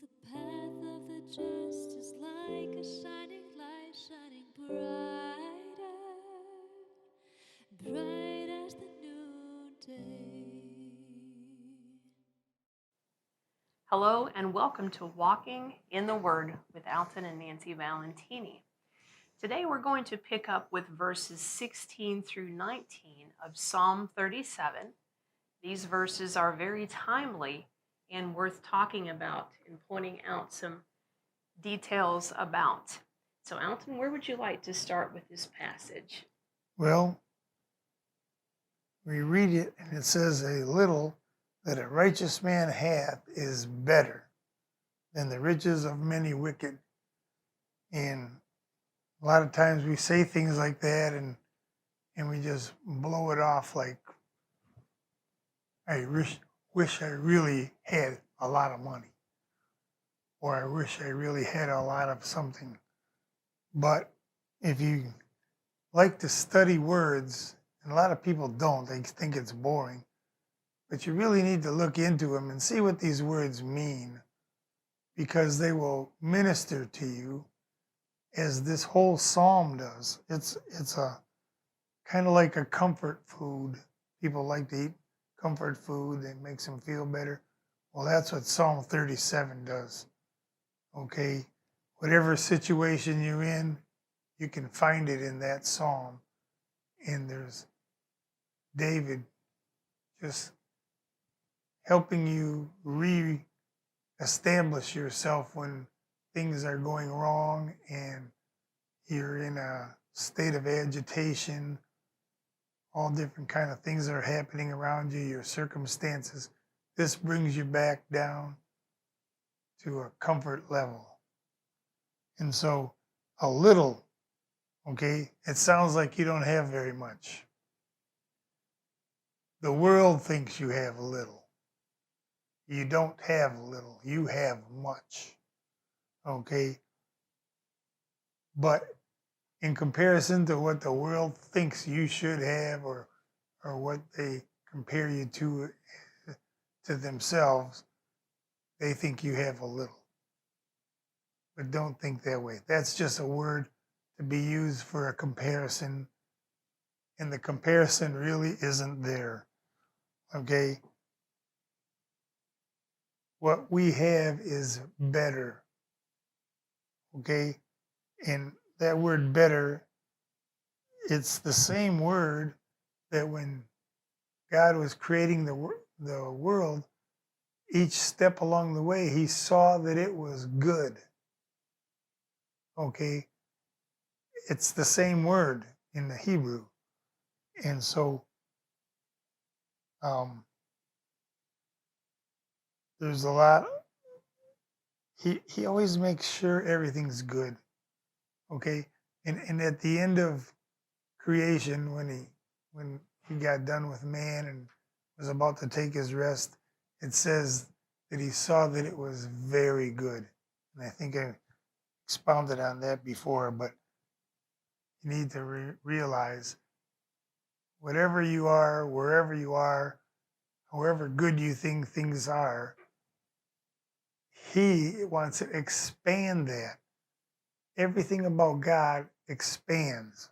The path of the just is like a shining light, shining brighter, bright as the noonday. Hello and welcome to Walking in the Word with Alton and Nancy Valentini. Today we're going to pick up with verses 16 through 19 of Psalm 37. These verses are very timely and worth talking about and pointing out some details about. So, Alton, where would you like to start with this passage? Well, we read it and it says, "A little that a righteous man hath is better than the riches of many wicked." And a lot of times we say things like that and we just blow it off like, I wish I really had a lot of money, or I wish I really had a lot of something. But if you like to study words, and a lot of people don't, they think it's boring, but you really need to look into them and see what these words mean, because they will minister to you as this whole psalm does. It's a kind of like a comfort food. People like to eat comfort food that makes them feel better. Well, that's what Psalm 37 does. Okay? Whatever situation you're in, you can find it in that psalm. And there's David just helping you establish yourself when things are going wrong and you're in a state of agitation. All different kind of things are happening around you, your circumstances. This brings you back down to a comfort level. And so a little, okay, it sounds like you don't have very much. The world thinks you have a little. You don't have little, you have much. Okay? But in comparison to what the world thinks you should have, or what they compare you to themselves, they think you have a little. But don't think that way. That's just a word to be used for a comparison, and the comparison really isn't there. Okay? What we have is better. Okay? And that word better, it's the same word that when God was creating the world, each step along the way, he saw that it was good. Okay? It's the same word in the Hebrew. And so there's a lot. He always makes sure everything's good. Okay? And at the end of creation, when he got done with man and was about to take his rest, it says that he saw that it was very good. And I think I expounded on that before, but you need to realize whatever you are, wherever you are, however good you think things are, he wants to expand that. Everything about God expands.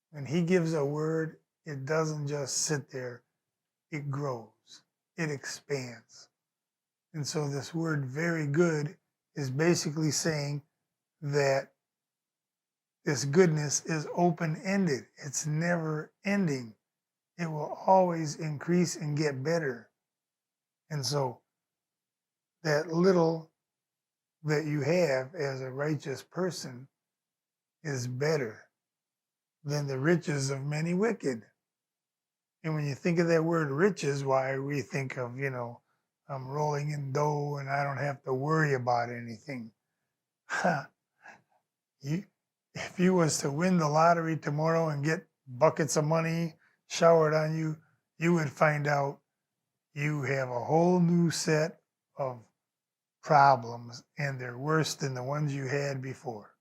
When he gives a word, it doesn't just sit there, it grows, it expands. And so this word very good is basically saying that this goodness is open-ended. It's never ending. It will always increase and get better. And so that little that you have as a righteous person is better than the riches of many wicked. And when you think of that word riches, why we think of, I'm rolling in dough and I don't have to worry about anything. you, if you was to win the lottery tomorrow and get buckets of money showered on you, you would find out you have a whole new set of problems, and they're worse than the ones you had before.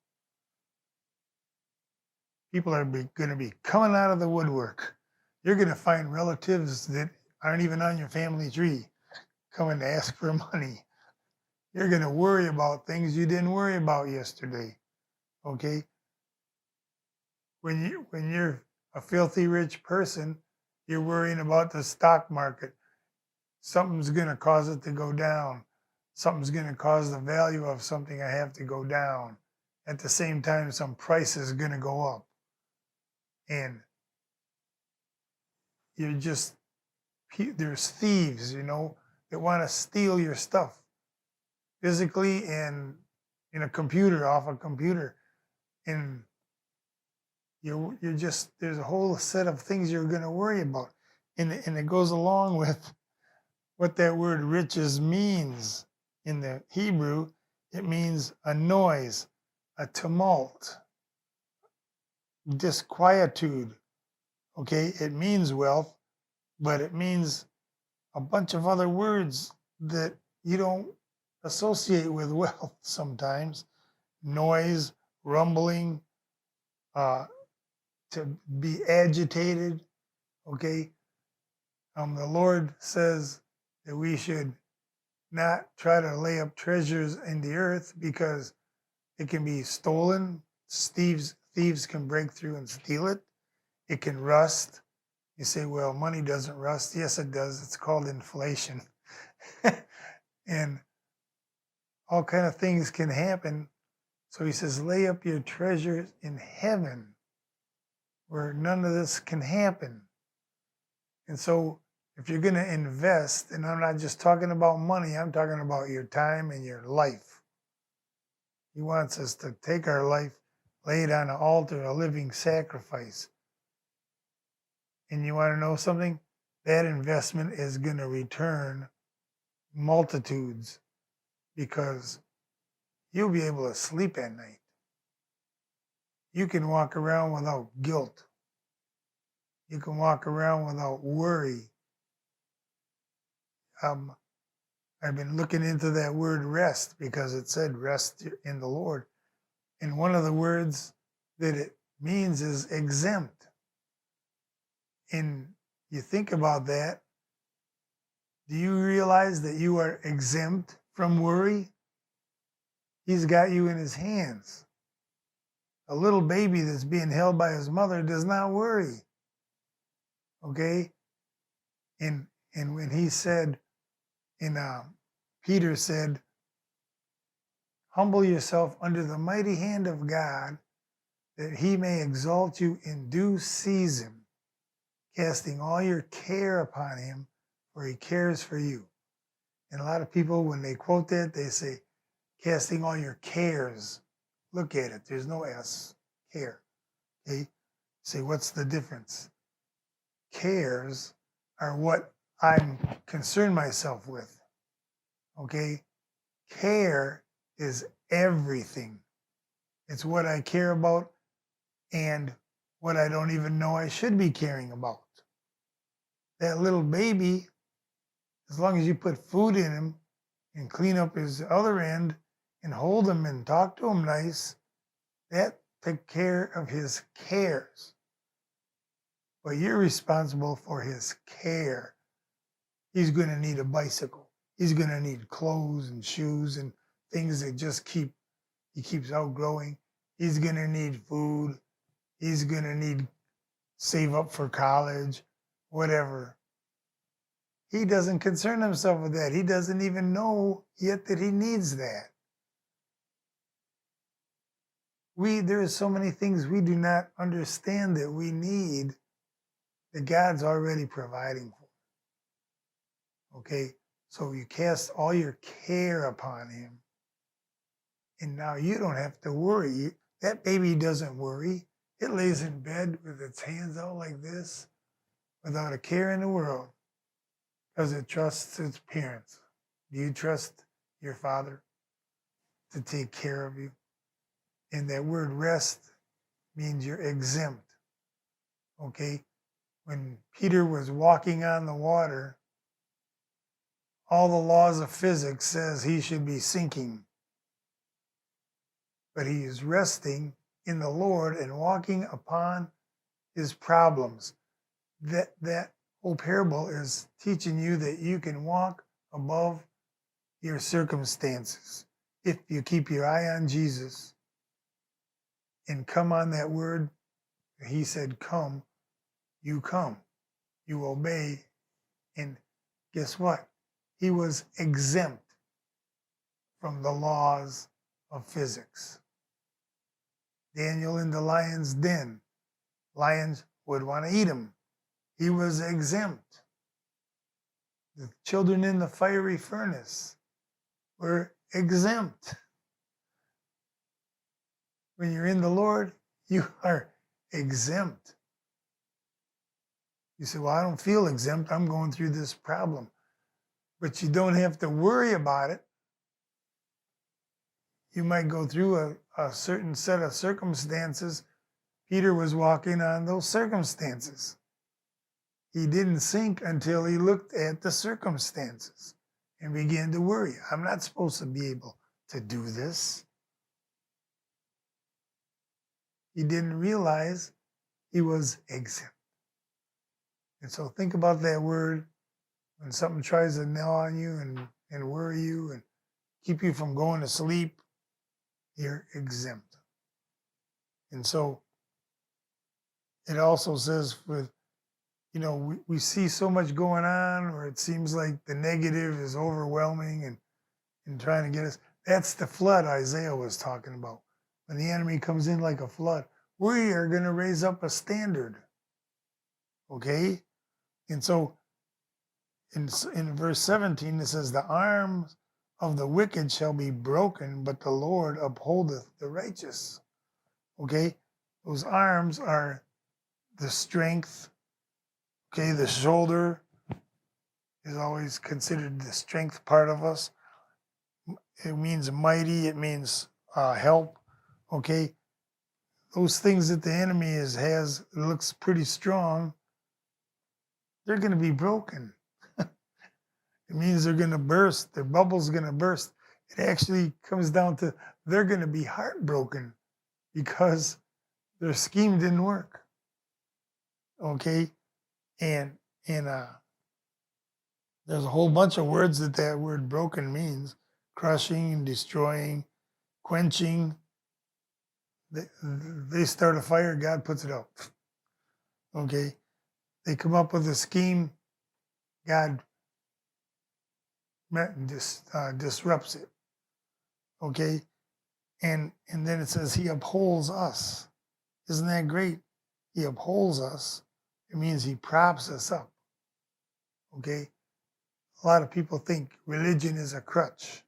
People are going to be coming out of the woodwork. You're going to find relatives that aren't even on your family tree coming to ask for money. You're going to worry about things you didn't worry about yesterday. Okay? When you're a filthy rich person, you're worrying about the stock market. Something's going to cause it to go down. Something's going to cause the value of something I have to go down. At the same time, some price is going to go up. And you're just, there's thieves, that want to steal your stuff physically and in a computer, off a computer. And you're just, there's a whole set of things you're going to worry about. And it goes along with what that word riches means in the Hebrew. It means a noise, a tumult, disquietude. Okay, it means wealth, but it means a bunch of other words that you don't associate with wealth sometimes. Noise, rumbling, to be agitated. Okay, the Lord says that we should not try to lay up treasures in the earth because it can be stolen. Thieves can break through and steal it. It can rust. You say, well, money doesn't rust. Yes, it does. It's called inflation. And all kind of things can happen. So he says, lay up your treasures in heaven where none of this can happen. And so if you're going to invest, and I'm not just talking about money, I'm talking about your time and your life. He wants us to take our life, lay it on an altar, a living sacrifice. And you want to know something? That investment is going to return multitudes because you'll be able to sleep at night. You can walk around without guilt. You can walk around without worry. I've been looking into that word rest because it said rest in the Lord. And one of the words that it means is exempt. And you think about that. Do you realize that you are exempt from worry? He's got you in his hands. A little baby that's being held by his mother does not worry. Okay? And when he said, Peter said, humble yourself under the mighty hand of God, that he may exalt you in due season, casting all your care upon him, for he cares for you. And a lot of people, when they quote that, they say, casting all your cares. Look at it. There's no S, care. Okay? Say, what's the difference? Cares are what I'm concerned myself with. Okay? Care is everything. It's what I care about and what I don't even know I should be caring about. That little baby, as long as you put food in him and clean up his other end and hold him and talk to him nice, that take care of his cares. But you're responsible for his care. He's going to need a bicycle. He's going to need clothes and shoes and things that he keeps outgrowing. He's going to need food. He's going to need save up for college, whatever. He doesn't concern himself with that. He doesn't even know yet that he needs that. There are so many things we do not understand that we need that God's already providing for. Okay? So you cast all your care upon him. And now you don't have to worry. That baby doesn't worry. It lays in bed with its hands out like this without a care in the world because it trusts its parents. Do you trust your father to take care of you? And that word rest means you're exempt. Okay? When Peter was walking on the water, all the laws of physics says he should be sinking. But he is resting in the Lord and walking upon his problems. That whole parable is teaching you that you can walk above your circumstances. If you keep your eye on Jesus and come on that word, he said, come, you obey. And guess what? He was exempt from the laws of physics. Daniel in the lion's den, lions would want to eat him. He was exempt. The children in the fiery furnace were exempt. When you're in the Lord, you are exempt. You say, well, I don't feel exempt. I'm going through this problem. But you don't have to worry about it. You might go through a certain set of circumstances. Peter was walking on those circumstances. He didn't sink until he looked at the circumstances and began to worry. I'm not supposed to be able to do this. He didn't realize he was exempt. And so think about that word when something tries to gnaw on you and worry you and keep you from going to sleep. You're exempt. And so it also says we see so much going on, or it seems like the negative is overwhelming and trying to get us. That's the flood Isaiah was talking about. When the enemy comes in like a flood, we are going to raise up a standard. Okay? And so in verse 17, it says, the arms of the wicked shall be broken, but the Lord upholdeth the righteous. Okay? Those arms are the strength. Okay, the shoulder is always considered the strength part of us. It means mighty, it means help. Okay, those things that the enemy has looks pretty strong, they're going to be broken. It means they're going to burst. Their bubble's going to burst. It actually comes down to they're going to be heartbroken because their scheme didn't work. Okay, and there's a whole bunch of words that word broken means: crushing, destroying, quenching. They start a fire, God puts it out. Okay, they come up with a scheme, God disrupts it. Okay, and then it says he upholds us. Isn't that great? He upholds us. It means he props us up. Okay, a lot of people think religion is a crutch.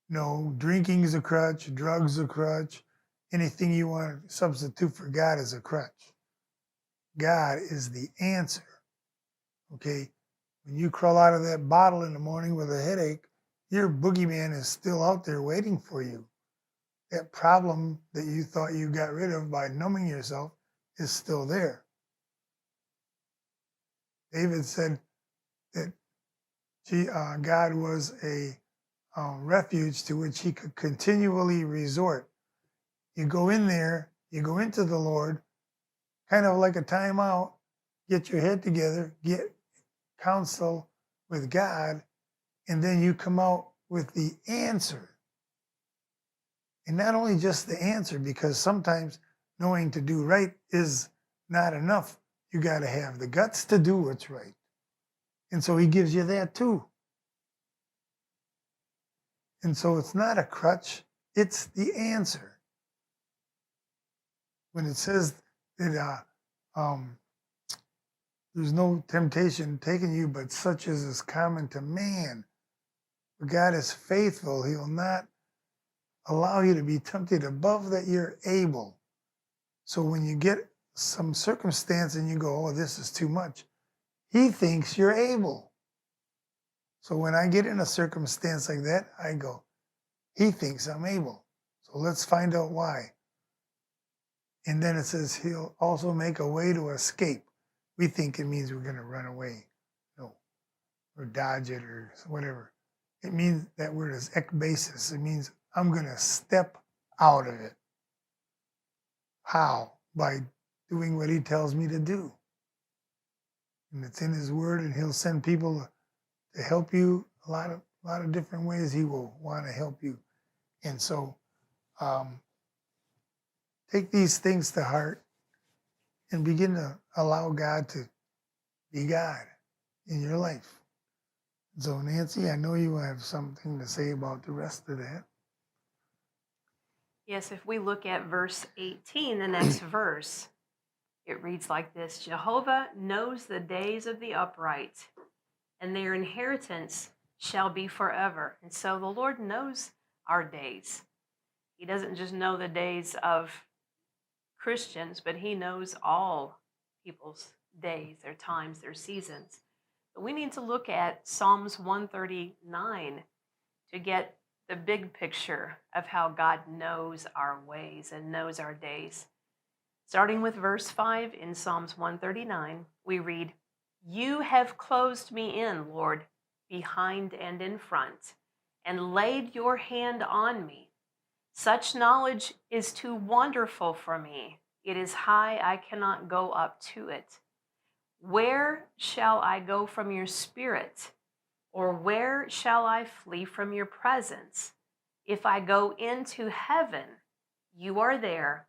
No, drinking is a crutch, drugs a crutch, anything you want to substitute for God is a crutch. God is the answer. Okay, when you crawl out of that bottle in the morning with a headache, your boogeyman is still out there waiting for you. That problem that you thought you got rid of by numbing yourself is still there. David said that God was a refuge to which he could continually resort. You go in there, you go into the Lord, kind of like a timeout, get your head together, get counsel with God, and then you come out with the answer. And not only just the answer, because sometimes knowing to do right is not enough. You got to have the guts to do what's right. And so he gives you that too. And so it's not a crutch, it's the answer. When it says that there's no temptation taken you but such as is common to man. But God is faithful. He'll not allow you to be tempted above that you're able. So when you get some circumstance and you go, oh, this is too much, he thinks you're able. So when I get in a circumstance like that, I go, he thinks I'm able. So let's find out why. And then it says he'll also make a way to escape. We think it means we're going to run away, or dodge it or whatever. It means that word is ekbasis. It means I'm going to step out of it. How? By doing what he tells me to do. And it's in his word, and he'll send people to help you. A lot of A lot of different ways he will want to help you. And so um, take these things to heart and begin to allow God to be God in your life. So, Nancy, I know you have something to say about the rest of that. Yes, if we look at verse 18, the next verse, it reads like this: Jehovah knows the days of the upright, and their inheritance shall be forever. And so the Lord knows our days. He doesn't just know the days of Christians, but he knows all people's days, their times, their seasons. But we need to look at Psalms 139 to get the big picture of how God knows our ways and knows our days. Starting with verse 5 in Psalms 139, we read, You have closed me in, Lord, behind and in front, and laid your hand on me. Such knowledge is too wonderful for me. It is high, I cannot go up to it. Where shall I go from your spirit? Or where shall I flee from your presence? If I go into heaven, you are there.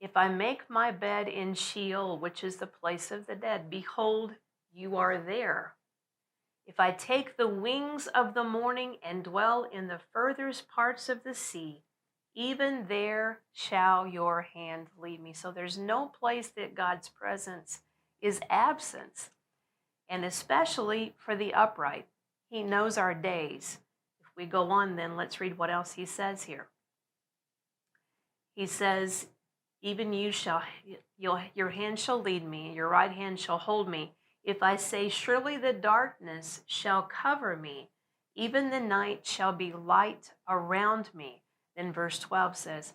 If I make my bed in Sheol, which is the place of the dead, behold, you are there. If I take the wings of the morning and dwell in the furthest parts of the sea, even there shall your hand lead me. So there's no place that God's presence is absent, and especially for the upright. He knows our days. If we go on, then let's read what else he says here. He says, even your hand shall lead me, your right hand shall hold me. If I say, surely the darkness shall cover me, even the night shall be light around me. Then verse 12 says,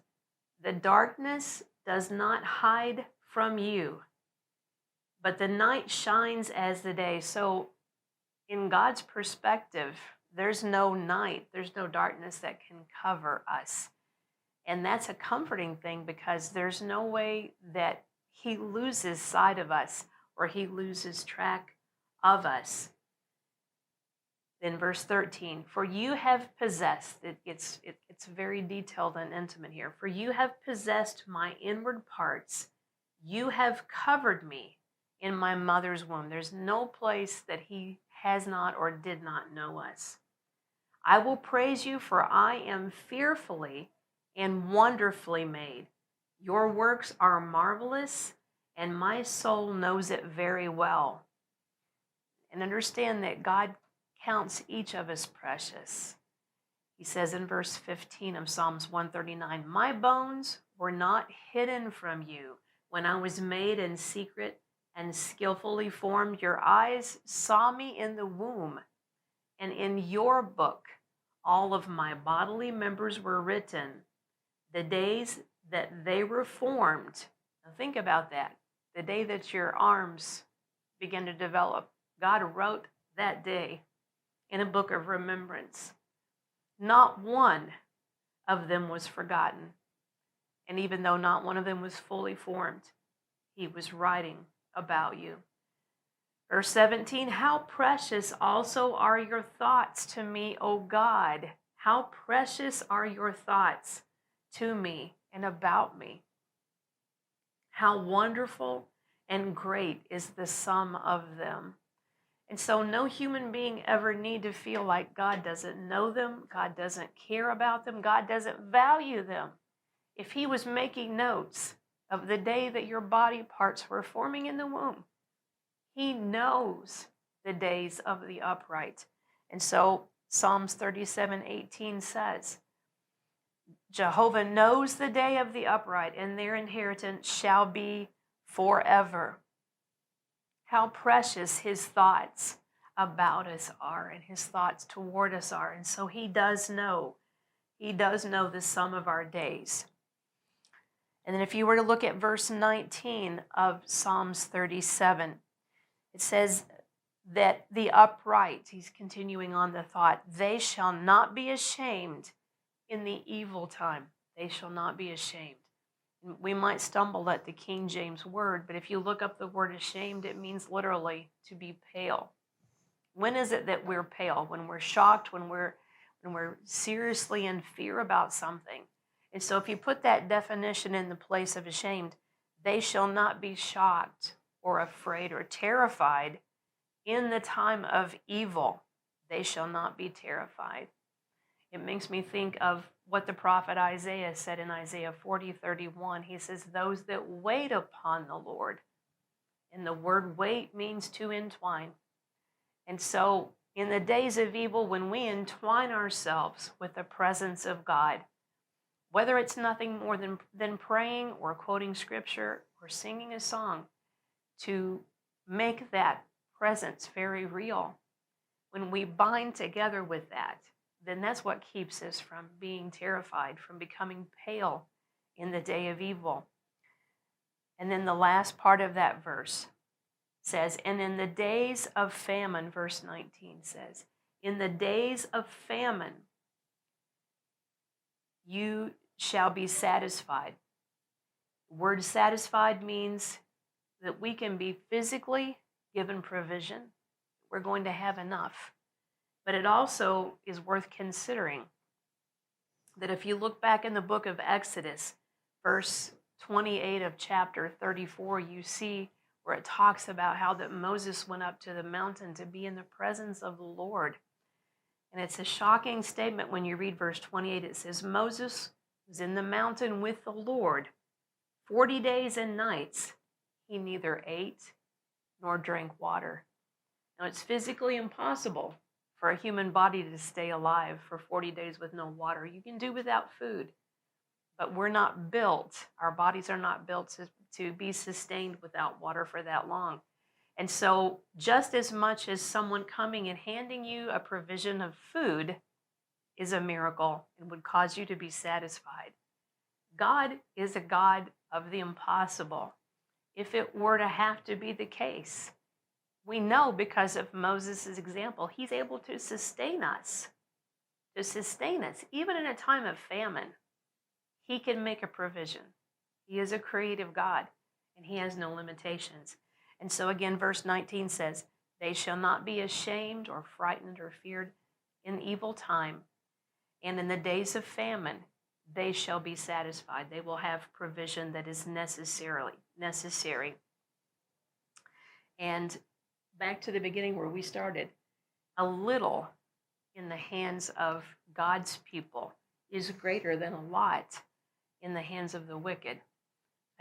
the darkness does not hide from you, but the night shines as the day. So in God's perspective, there's no night, there's no darkness that can cover us. And that's a comforting thing, because there's no way that he loses sight of us or he loses track of us. Then verse 13, for you have possessed, it's very detailed and intimate here. For you have possessed my inward parts. You have covered me in my mother's womb. There's no place that he has not or did not know us. I will praise you, for I am fearfully and wonderfully made. Your works are marvelous, and my soul knows it very well. And understand that God counts each of us precious. He says in verse 15 of Psalms 139, my bones were not hidden from you when I was made in secret and skillfully formed. Your eyes saw me in the womb, and in your book all of my bodily members were written, the days that they were formed. Now think about that. The day that your arms began to develop, God wrote that day in a book of remembrance. Not one of them was forgotten. And even though not one of them was fully formed, he was writing about you. Verse 17, how precious also are your thoughts to me, O God. How precious are your thoughts to me and about me. How wonderful and great is the sum of them. And so no human being ever need to feel like God doesn't know them, God doesn't care about them, God doesn't value them. If he was making notes of the day that your body parts were forming in the womb, he knows the days of the upright. And so Psalms 37:18 says, Jehovah knows the day of the upright, and their inheritance shall be forever. How precious his thoughts about us are and his thoughts toward us are. And so he does know the sum of our days. And then if you were to look at verse 19 of Psalms 37, it says that the upright, he's continuing on the thought, they shall not be ashamed in the evil time. They shall not be ashamed. We might stumble at the King James word, but if you look up the word ashamed, it means literally to be pale. When is it that we're pale? When we're shocked, when we're seriously in fear about something. And so if you put that definition in the place of ashamed, they shall not be shocked or afraid or terrified in the time of evil. They shall not be terrified. It makes me think of what the prophet Isaiah said in Isaiah 40:31. He says, those that wait upon the Lord. And the word wait means to entwine. And so in the days of evil, when we entwine ourselves with the presence of God, whether it's nothing more than praying or quoting scripture or singing a song, to make that presence very real, when we bind together with that, then that's what keeps us from being terrified, from becoming pale in the day of evil. And then the last part of that verse says, and in the days of famine, verse 19 says, in the days of famine, you shall be satisfied. The word satisfied means that we can be physically given provision. We're going to have enough. But it also is worth considering that if you look back in the book of Exodus, verse 28 of chapter 34, you see where it talks about how that Moses went up to the mountain to be in the presence of the Lord. And it's a shocking statement when you read verse 28. It says, Moses was in the mountain with the Lord 40 days and nights. He neither ate nor drank water. Now, it's physically impossible for a human body to stay alive for 40 days with no water. You can do without food, but we're not built, our bodies are not built to be sustained without water for that long. And so just as much as someone coming and handing you a provision of food is a miracle and would cause you to be satisfied, God is a God of the impossible. If it were to have to be the case, we know because of Moses' example, he's able to sustain us, even in a time of famine. He can make a provision. He is a creative God, and he has no limitations. And so again, verse 19 says, they shall not be ashamed or frightened or feared in evil time. And in the days of famine, they shall be satisfied. They will have provision that is necessary. And back to the beginning where we started, a little in the hands of God's people is greater than a lot in the hands of the wicked.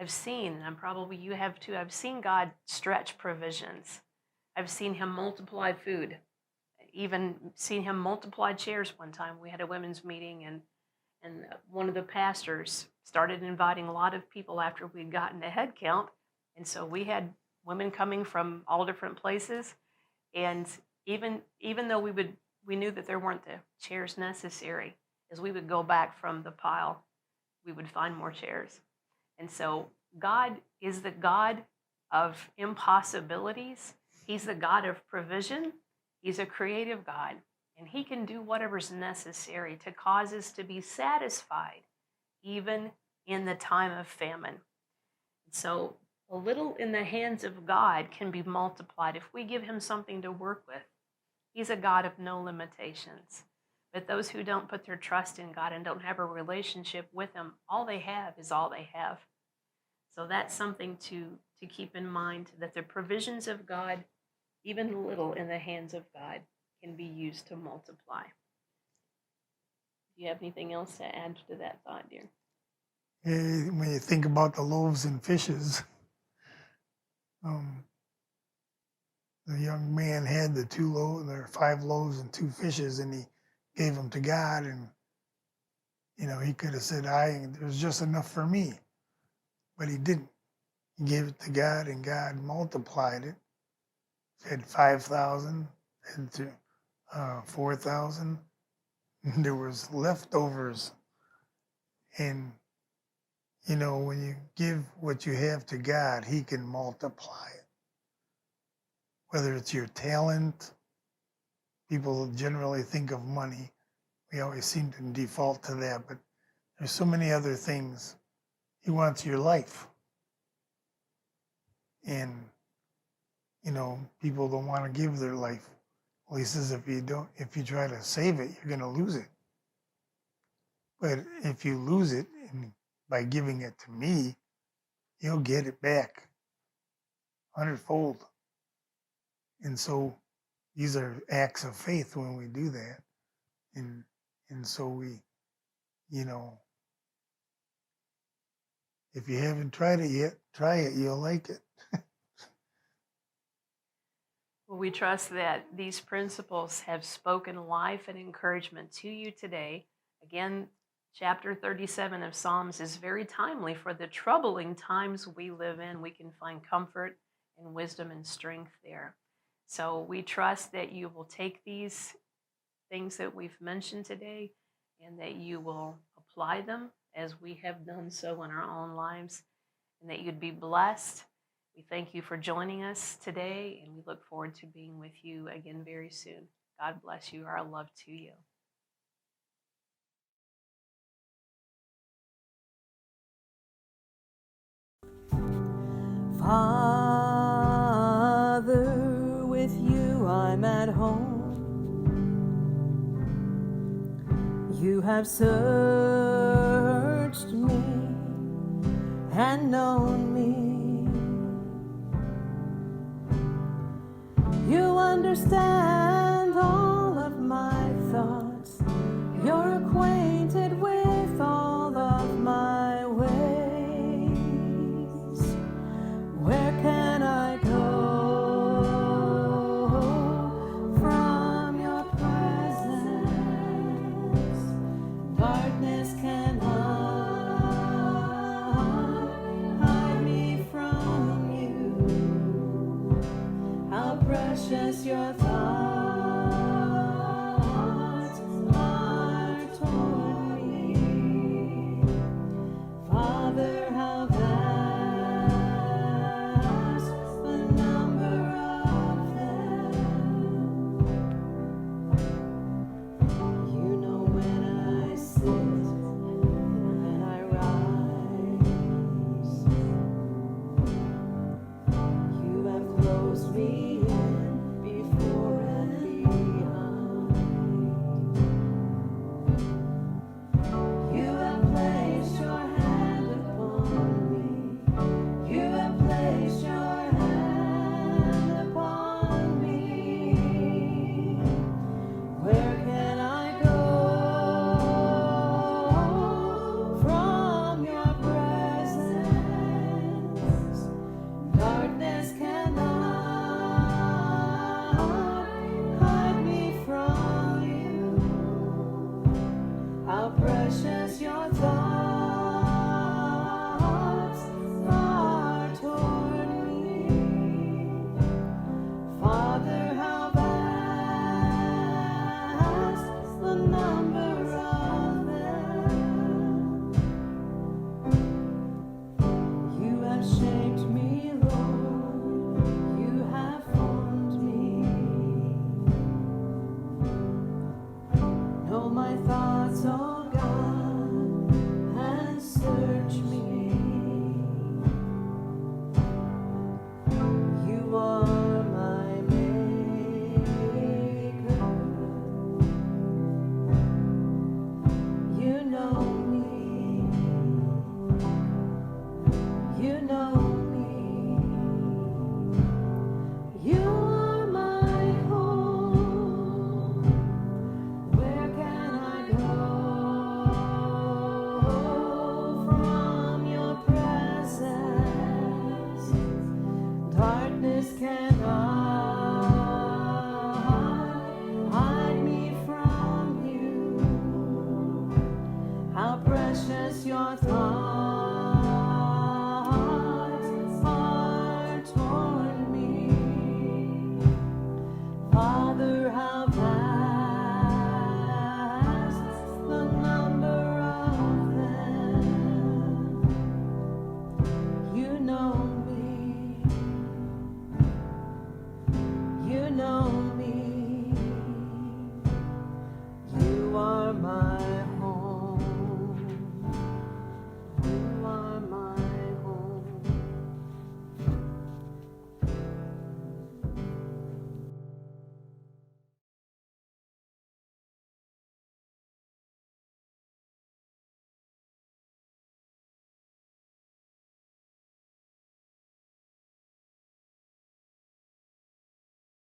I've seen, and probably you have too, I've seen God stretch provisions. I've seen him multiply food, even seen him multiply chairs one time. We had a women's meeting, and one of the pastors started inviting a lot of people after we'd gotten a head count. And so we had women coming from all different places. And even though we knew that there weren't the chairs necessary, as we would go back from the pile, we would find more chairs. And so God is the God of impossibilities. He's the God of provision. He's a creative God. And he can do whatever's necessary to cause us to be satisfied, even in the time of famine. So a little in the hands of God can be multiplied if we give him something to work with. He's a God of no limitations. But those who don't put their trust in God and don't have a relationship with him, all they have is all they have. So that's something to keep in mind, that the provisions of God, even little in the hands of God, can be used to multiply. Do you have anything else to add to that thought, dear? When you think about the loaves and fishes, the young man had the 5 loaves and 2 fishes, and he gave them to God, and he could have said, there's just enough for me, but he didn't. He gave it to God, and God multiplied it, fed 5,000, fed to 4,000. There was leftovers, and when you give what you have to God, he can multiply it. Whether it's your talent, people generally think of money. We always seem to default to that, but there's so many other things. He wants your life. And, people don't want to give their life Well, he says if you try to save it, you're going to lose it. But if you lose it by giving it to me, you'll get it back 100-fold. And so these are acts of faith when we do that. And so we, if you haven't tried it yet, try it. You'll like it. Well, we trust that these principles have spoken life and encouragement to you today. Again, chapter 37 of Psalms is very timely for the troubling times we live in. We can find comfort and wisdom and strength there. So we trust that you will take these things that we've mentioned today and that you will apply them as we have done so in our own lives, and that you'd be blessed. We thank you for joining us today, and we look forward to being with you again very soon. God bless you. Our love to you. Father, with you I'm at home. You have searched me and known me. You understand all of my thoughts. You're acquainted with all of my ways. Where can I go from your presence? Darkness cannot hide me from you. How precious your thoughts are toward me. Father, how vast the number of them. You know when I sit and I rise. You have closed me in before and behind. You have placed your hand upon me. You have placed your hand upon me. Where can I go from your presence? Darkness cannot hide me from you. How precious your thoughts are toward me. Father, how vast the number of them. You have shaped me, Lord. You have formed me. Know my thoughts, oh God, and search me. You are my maker. You know me. You know me. You are my home. Where can I go from your presence? Darkness cannot hide me from you. How precious your thoughts